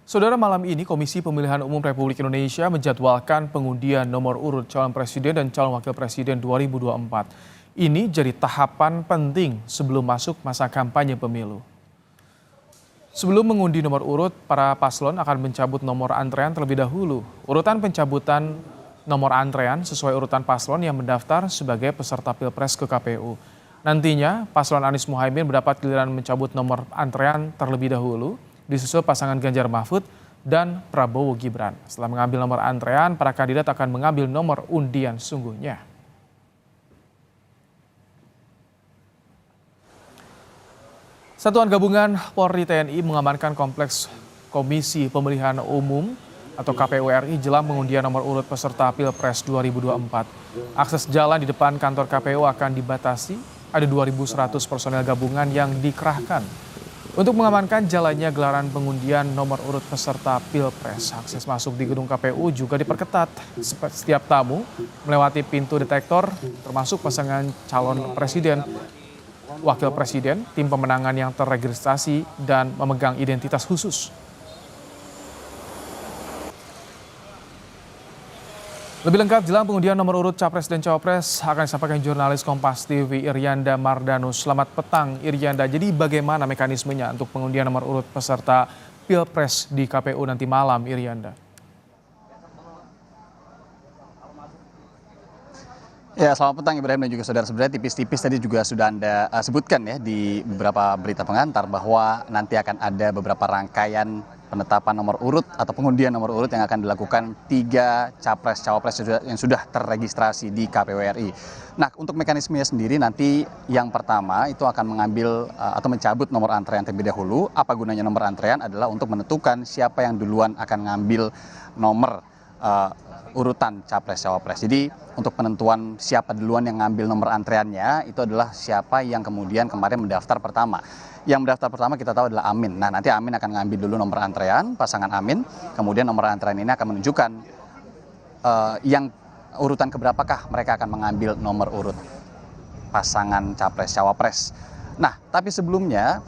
Saudara, malam ini Komisi Pemilihan Umum Republik Indonesia menjadwalkan pengundian nomor urut calon presiden dan calon wakil presiden 2024. Ini jadi tahapan penting sebelum masuk masa kampanye pemilu. Sebelum mengundi nomor urut, para paslon akan mencabut nomor antrean terlebih dahulu. Urutan pencabutan nomor antrean sesuai urutan paslon yang mendaftar sebagai peserta Pilpres ke KPU. Nantinya, paslon Anies Mohaimin mendapat giliran mencabut nomor antrean terlebih dahulu, disusul pasangan Ganjar Mahfud dan Prabowo Gibran. Setelah mengambil nomor antrean, para kandidat akan mengambil nomor undian sungguhnya. Satuan Gabungan Polri TNI mengamankan kompleks Komisi Pemilihan Umum atau KPU RI jelang pengundian nomor urut peserta Pilpres 2024. Akses jalan di depan kantor KPU akan dibatasi, ada 2.100 personel gabungan yang dikerahkan. Untuk mengamankan jalannya gelaran pengundian nomor urut peserta Pilpres, akses masuk di gedung KPU juga diperketat. Setiap tamu melewati pintu detektor, termasuk pasangan calon presiden, wakil presiden, tim pemenangan yang terregistrasi dan memegang identitas khusus. Lebih lengkap jelang pengundian nomor urut Capres dan Cawapres akan disampaikan jurnalis Kompas TV Irianda Mardanus. Selamat petang Irianda. Jadi bagaimana mekanismenya untuk pengundian nomor urut peserta Pilpres di KPU nanti malam, Irianda? Ya, selamat petang Ibrahim dan juga saudara. Sebenarnya tipis-tipis tadi juga sudah Anda sebutkan ya di beberapa berita pengantar bahwa nanti akan ada beberapa rangkaian penetapan nomor urut atau pengundian nomor urut yang akan dilakukan 3 capres-cawapres yang sudah terregistrasi di KPU RI. Nah, untuk mekanismenya sendiri nanti yang pertama itu akan mengambil atau mencabut nomor antrean terlebih dahulu. Apa gunanya nomor antrean adalah untuk menentukan siapa yang duluan akan mengambil nomor urutan capres-cawapres. Jadi untuk penentuan siapa duluan yang ngambil nomor antreannya itu adalah siapa yang kemudian kemarin mendaftar pertama. Yang mendaftar pertama kita tahu adalah Amin. Nah, nanti Amin akan ngambil dulu nomor antrean, pasangan Amin. Kemudian nomor antrean ini akan menunjukkan yang urutan keberapakah mereka akan mengambil nomor urut pasangan capres-cawapres. Nah, tapi sebelumnya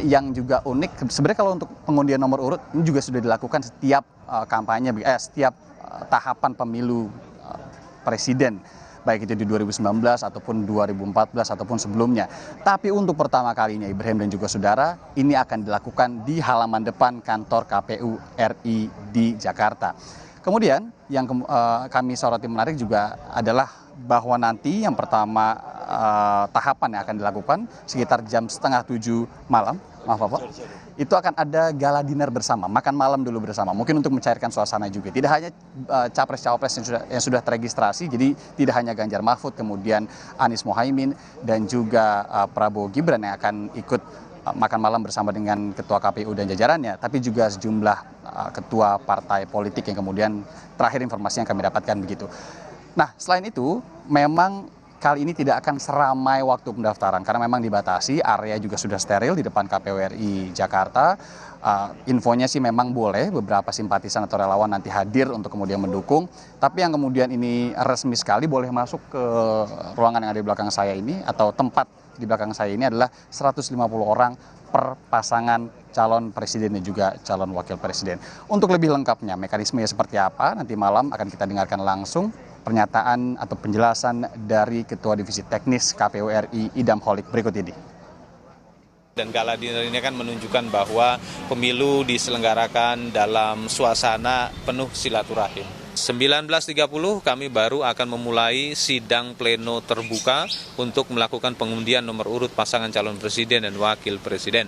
yang juga unik, sebenarnya kalau untuk pengundian nomor urut ini juga sudah dilakukan setiap setiap tahapan pemilu presiden, baik itu di 2019 ataupun 2014 ataupun sebelumnya. Tapi untuk pertama kalinya Ibrahim dan juga saudara, ini akan dilakukan di halaman depan kantor KPU RI di Jakarta. Kemudian yang kami soroti menarik juga adalah bahwa nanti yang pertama tahapan yang akan dilakukan sekitar jam 6:30 malam, maaf Bapak, itu akan ada gala dinner bersama, makan malam dulu bersama, mungkin untuk mencairkan suasana juga. Tidak hanya capres-cawapres yang sudah terregistrasi, jadi tidak hanya Ganjar Mahfud, kemudian Anies Mohaimin dan juga Prabowo Gibran yang akan ikut makan malam bersama dengan Ketua KPU dan jajarannya, tapi juga sejumlah ketua partai politik yang kemudian terakhir informasi yang kami dapatkan begitu. Nah, selain itu memang kali ini tidak akan seramai waktu pendaftaran karena memang dibatasi, area juga sudah steril di depan KPU RI Jakarta. Infonya sih memang boleh beberapa simpatisan atau relawan nanti hadir untuk kemudian mendukung, tapi yang kemudian ini resmi sekali boleh masuk ke ruangan yang ada di belakang saya ini atau tempat di belakang saya ini adalah 150 orang per pasangan calon presiden dan juga calon wakil presiden. Untuk lebih lengkapnya mekanismenya seperti apa nanti malam akan kita dengarkan langsung pernyataan atau penjelasan dari Ketua Divisi Teknis KPU RI Idam Holik berikut ini. Dan gala dinner ini akan menunjukkan bahwa pemilu diselenggarakan dalam suasana penuh silaturahim. 19.30 kami baru akan memulai sidang pleno terbuka untuk melakukan pengundian nomor urut pasangan calon presiden dan wakil presiden.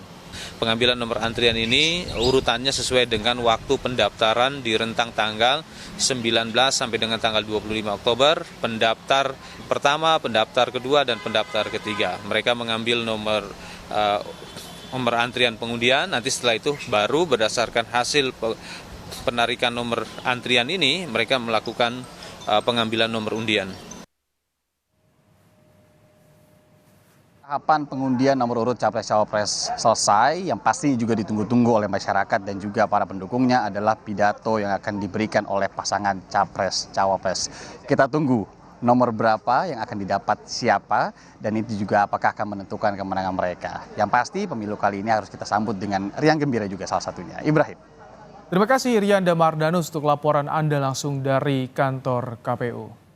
Pengambilan nomor antrian ini urutannya sesuai dengan waktu pendaftaran di rentang tanggal 19 sampai dengan tanggal 25 Oktober, pendaftar pertama, pendaftar kedua, dan pendaftar ketiga. Mereka mengambil nomor antrian pengundian, nanti setelah itu baru berdasarkan hasil penarikan nomor antrian ini, mereka melakukan pengambilan nomor undian. Tahapan pengundian nomor urut Capres-Cawapres selesai, yang pasti juga ditunggu-tunggu oleh masyarakat dan juga para pendukungnya adalah pidato yang akan diberikan oleh pasangan Capres-Cawapres. Kita tunggu nomor berapa yang akan didapat siapa, dan itu juga apakah akan menentukan kemenangan mereka. Yang pasti pemilu kali ini harus kita sambut dengan riang gembira juga salah satunya. Ibrahim. Terima kasih Rianda Mardanus untuk laporan Anda langsung dari kantor KPU.